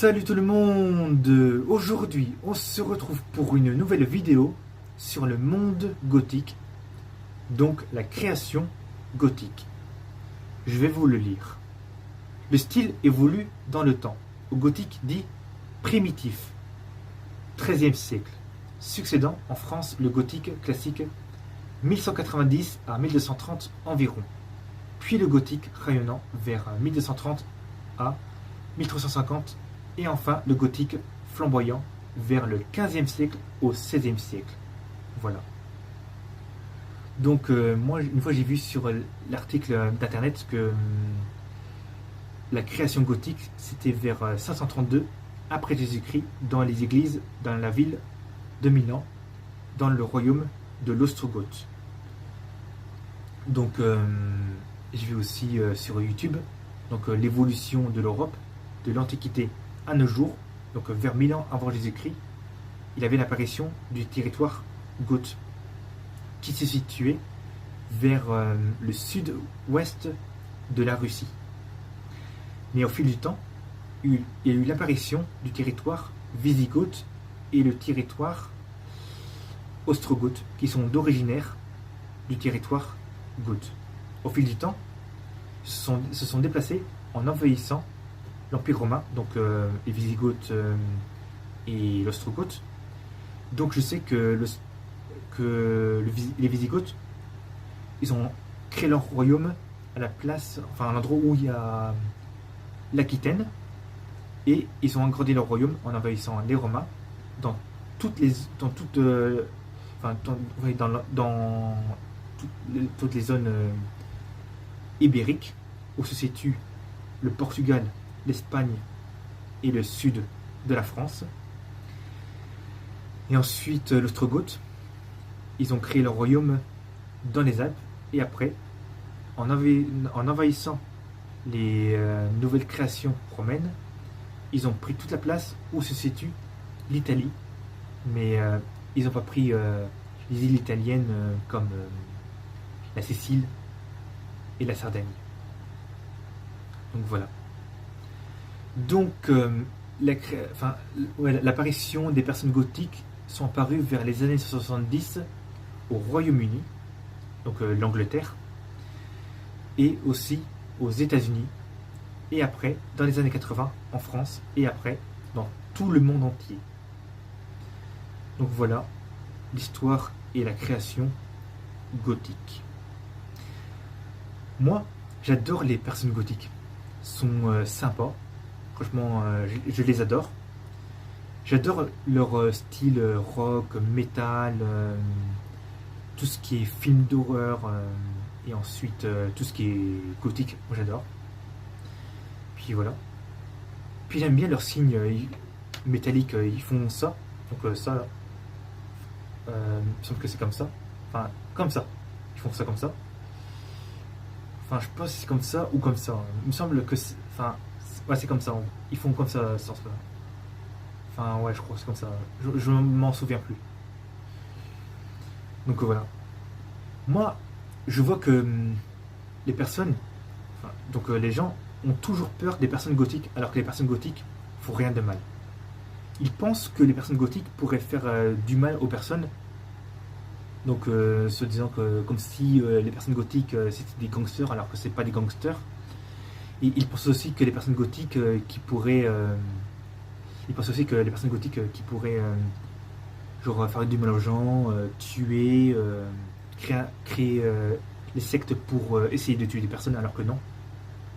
Salut tout le monde. Aujourd'hui on se retrouve pour une nouvelle vidéo sur le monde gothique, donc la création gothique. Je vais vous le lire. Le style évolue dans le temps, au gothique dit primitif, XIIIe siècle, succédant en France le gothique classique 1190 à 1230 environ, puis le gothique rayonnant vers 1230 à 1350 et enfin le gothique flamboyant vers le XVe siècle au XVIe siècle. Voilà. Donc moi, une fois j'ai vu sur l'article d'internet que la création gothique c'était vers 532 après Jésus-Christ dans les églises dans la ville de Milan, dans le royaume de l'Ostrogoth. Donc j'ai vu aussi sur YouTube donc l'évolution de l'Europe de l'Antiquité à nos jours, donc vers 1000 ans avant Jésus-Christ, il avait l'apparition du territoire goth qui se situait vers le sud-ouest de la Russie. Mais au fil du temps, il y a eu l'apparition du territoire wisigoth et le territoire ostrogoth, qui sont d'originaire du territoire goth. Au fil du temps, se sont déplacés en envahissant l'Empire romain, donc les Wisigoths et l'Ostrogoth. Donc je sais que les Wisigoths, ils ont créé leur royaume à la place, enfin à l'endroit où il y a l'Aquitaine, et ils ont agrandi leur royaume en envahissant les Romains dans toutes les toutes les zones ibériques où se situe le Portugal, l'Espagne et le sud de la France. Et ensuite l'Ostrogoth, ils ont créé leur royaume dans les Alpes, et après, en envahissant les nouvelles créations romaines, ils ont pris toute la place où se situe l'Italie, mais ils n'ont pas pris les îles italiennes comme la Sicile et la Sardaigne. Donc voilà. Donc l'apparition des personnes gothiques sont apparues vers les années 70 au Royaume-Uni, donc l'Angleterre, et aussi aux États-Unis, et après dans les années 80 en France, et après dans tout le monde entier. Donc voilà l'histoire et la création gothique. Moi, j'adore les personnes gothiques. Sont sympas. Franchement, je les adore. J'adore leur style rock, métal, tout ce qui est film d'horreur, et ensuite tout ce qui est gothique, moi j'adore. Puis voilà. Puis j'aime bien leurs signes métalliques, ils font ça. Donc ça, il me semble que c'est comme ça. Enfin, comme ça. Ils font ça comme ça. Enfin, je pense que c'est comme ça ou comme ça. Il me semble que c'est... Enfin, ouais, c'est comme ça. Ils font comme ça, ce sens-là. Enfin, ouais, je crois que c'est comme ça. Je m'en souviens plus. Donc voilà. Moi, je vois que les personnes... Enfin, donc les gens ont toujours peur des personnes gothiques, alors que les personnes gothiques font rien de mal. Ils pensent que les personnes gothiques pourraient faire du mal aux personnes. Donc, se disant que comme si les personnes gothiques c'était des gangsters, alors que c'est pas des gangsters. Et ils pensent aussi que les personnes gothiques qui pourraient, genre faire du mal aux gens, tuer, créer les sectes pour essayer de tuer des personnes, alors que non.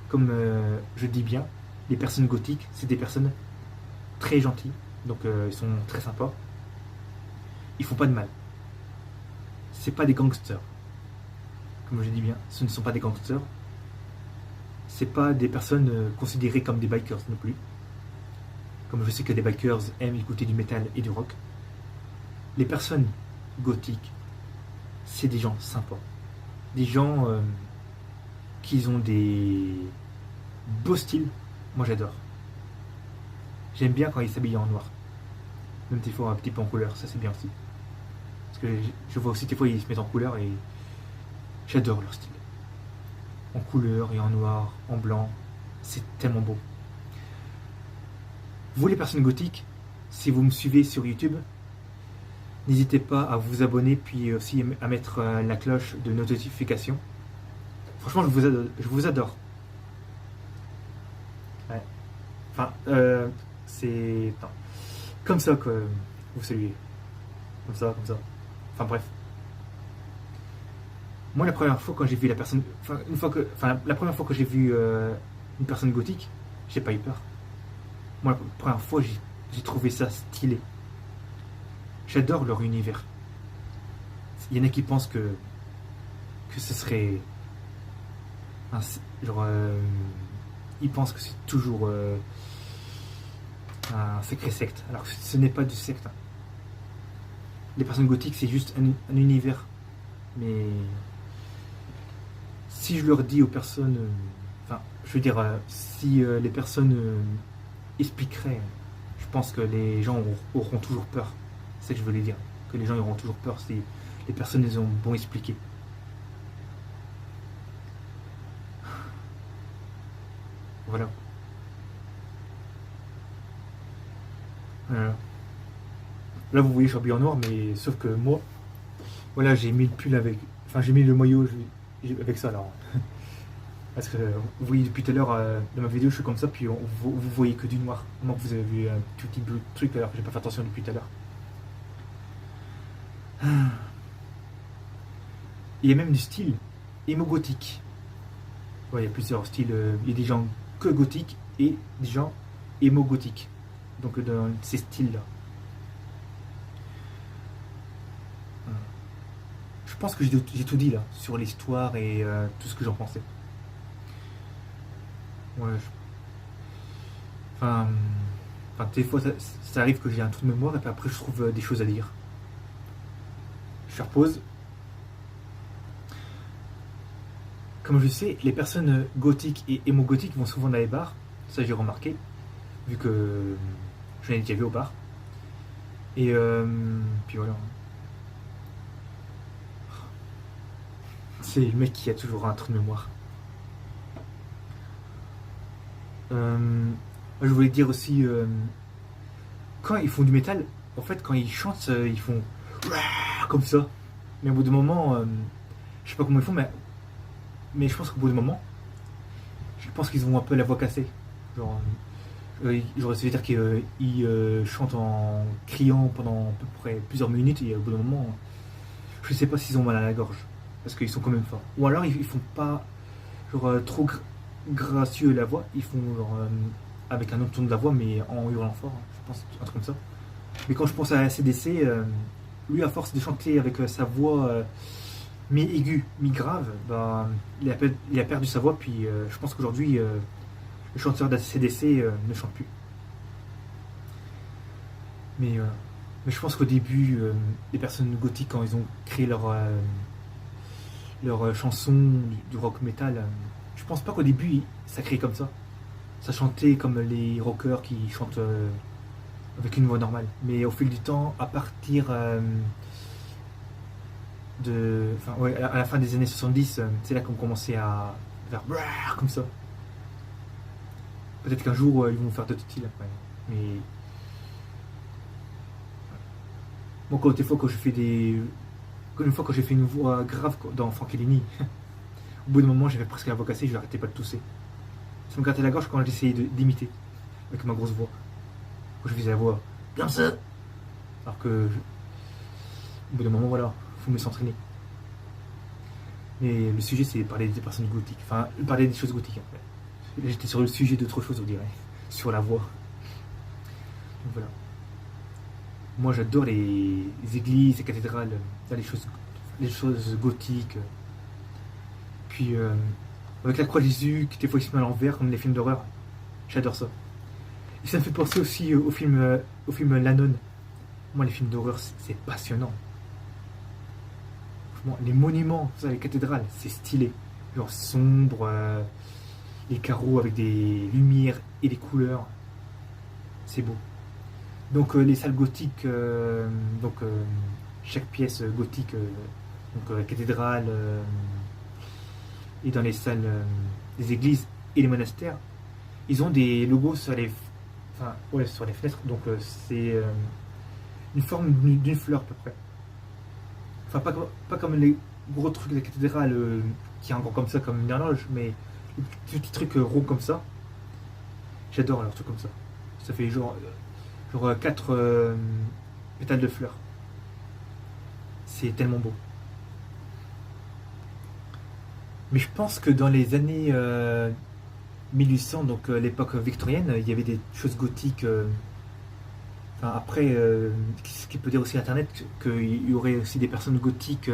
Comme je dis bien, les personnes gothiques, c'est des personnes très gentilles, donc ils sont très sympas. Ils font pas de mal. C'est pas des gangsters. Comme je dis bien, ce ne sont pas des gangsters. C'est pas des personnes considérées comme des bikers non plus. Comme je sais que des bikers aiment écouter du métal et du rock. Les personnes gothiques, c'est des gens sympas. Des gens qui ont des beaux styles. Moi j'adore. J'aime bien quand ils s'habillent en noir. Même des fois un petit peu en couleur, ça c'est bien aussi. Parce que je vois aussi des fois ils se mettent en couleur et j'adore leur style. En couleur et en noir, en blanc, c'est tellement beau. Vous les personnes gothiques, si vous me suivez sur YouTube, n'hésitez pas à vous abonner, puis aussi à mettre la cloche de notification. Franchement, je vous adore. Ouais. Enfin, c'est... Attends. Comme ça que vous saluez. Comme ça, comme ça. Enfin bref. Moi, la première fois quand j'ai vu la personne... Enfin, la première fois que j'ai vu une personne gothique, j'ai pas eu peur. Moi, la première fois, j'ai trouvé ça stylé. J'adore leur univers. Il y en a qui pensent que ce serait... genre... ils pensent que c'est toujours un secret secte. Alors que ce n'est pas du secte. Hein. Les personnes gothiques, c'est juste un univers. Mais si je leur dis aux personnes... enfin, je veux dire, si les personnes expliqueraient, je pense que les gens auront toujours peur. C'est ce que je voulais dire. Que les gens auront toujours peur si les personnes les ont bon expliqué. Voilà. Voilà. Là, vous voyez, je suis habillé en noir, mais sauf que moi, voilà, j'ai mis le pull avec. Enfin, j'ai mis le maillot avec ça, là. Parce que vous voyez depuis tout à l'heure, dans ma vidéo, je suis comme ça, puis vous voyez que du noir. Moi, vous avez vu un tout petit truc alors que j'ai pas fait attention depuis tout à l'heure. Il y a même du style émo-gothique. Ouais, il y a plusieurs styles. Il y a des gens que gothiques et des gens émo-gothiques. Donc, dans ces styles-là. Je pense que j'ai tout dit là, sur l'histoire et tout ce que j'en pensais. Ouais, enfin, des fois, ça arrive que j'ai un trou de mémoire et puis après, je trouve des choses à dire. Je repose. Comme je sais, les personnes gothiques et émo-gothiques vont souvent dans les bars. Ça, j'ai remarqué, vu que je l'ai déjà vu au bar. Et puis voilà. C'est le mec qui a toujours un trou de mémoire. Je voulais dire aussi, quand ils font du métal, en fait, quand ils chantent, ils font comme ça. Mais au bout d'un moment, je sais pas comment ils font, mais je pense qu'au bout d'un moment, je pense qu'ils ont un peu la voix cassée. Genre, j'aurais essayé de dire qu'ils chantent en criant pendant à peu près plusieurs minutes et au bout d'un moment, je sais pas s'ils ont mal à la gorge. Parce qu'ils sont quand même forts. Ou alors ils font pas genre trop gracieux la voix, ils font genre avec un autre ton de la voix mais en hurlant fort, hein. Je pense un truc comme ça. Mais quand je pense à ACDC, lui à force de chanter avec sa voix mi-aiguë, mi-grave, bah, il a perdu sa voix puis je pense qu'aujourd'hui le chanteur d'ACDC ne chante plus. Mais, mais je pense qu'au début, les personnes gothiques quand ils ont créé leur chanson du rock metal, je pense pas qu'au début ça créait comme ça. Ça chantait comme les rockers qui chantent avec une voix normale. Mais au fil du temps, à partir enfin, ouais, à la fin des années 70, c'est là qu'on commençait à faire brrr comme ça. Peut-être qu'un jour ils vont faire d'autres styles après. Mais moi, quand des fois, quand je fais des. Une fois, quand j'ai fait une voix grave dans Frankelini, au bout d'un moment, j'avais presque la voix cassée, je n'arrêtais pas de tousser. Ça me grattait la gorge quand j'essayais d'imiter avec ma grosse voix. Quand je faisais la voix comme ça. Alors que, au bout d'un moment, voilà, il faut mieux s'entraîner. Mais le sujet, c'est parler des personnes gothiques. Enfin, parler des choses gothiques, en fait. J'étais sur le sujet d'autre chose, on dirait. Sur la voix. Donc voilà. Moi, j'adore les églises, les cathédrales, les choses gothiques. Puis, avec la croix de Jésus, qui était fois à l'envers, comme les films d'horreur. J'adore ça. Et ça me fait penser aussi au film La Nonne. Moi, les films d'horreur, c'est passionnant. Franchement, les monuments, ça, les cathédrales, c'est stylé. Genre sombre, les carreaux avec des lumières et des couleurs. C'est beau. Donc les salles gothiques, chaque pièce gothique, donc la cathédrale et dans les salles des églises et les monastères, ils ont des logos enfin, ouais, sur les fenêtres. Donc c'est une forme d'une fleur à peu près. Enfin, pas comme les gros trucs de la cathédrale qui est encore comme ça, comme une horloge, mais les petits trucs ronds comme ça. J'adore leurs trucs comme ça. Ça fait genre 4 pétales de fleurs. C'est tellement beau. Mais je pense que dans les années 1800, donc l'époque victorienne, il y avait des choses gothiques. Enfin, après, ce qui peut dire aussi Internet, qu'il y aurait aussi des personnes gothiques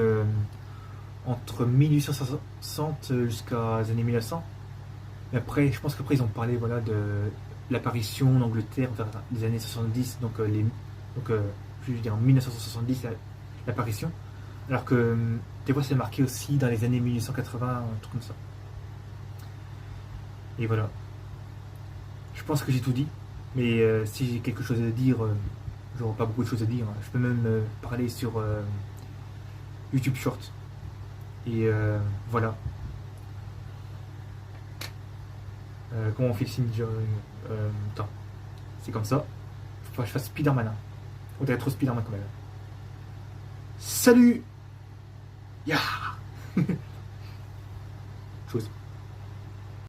entre 1860 jusqu'à les années 1900. Mais après, je pense qu'après, ils ont parlé voilà, de l'apparition d'Angleterre vers les années 70, donc je veux dire en 1970, l'apparition. Alors que des fois, c'est marqué aussi dans les années 1880, un truc comme ça. Et voilà. Je pense que j'ai tout dit. Mais si j'ai quelque chose à dire, j'aurais pas beaucoup de choses à dire, hein. Je peux même parler sur YouTube Short. Et voilà. Comment on fait le signe attends. C'est comme ça. Faut que je fasse Spider-Man, hein. On dirait trop Spider-Man quand même. Salut. Ya.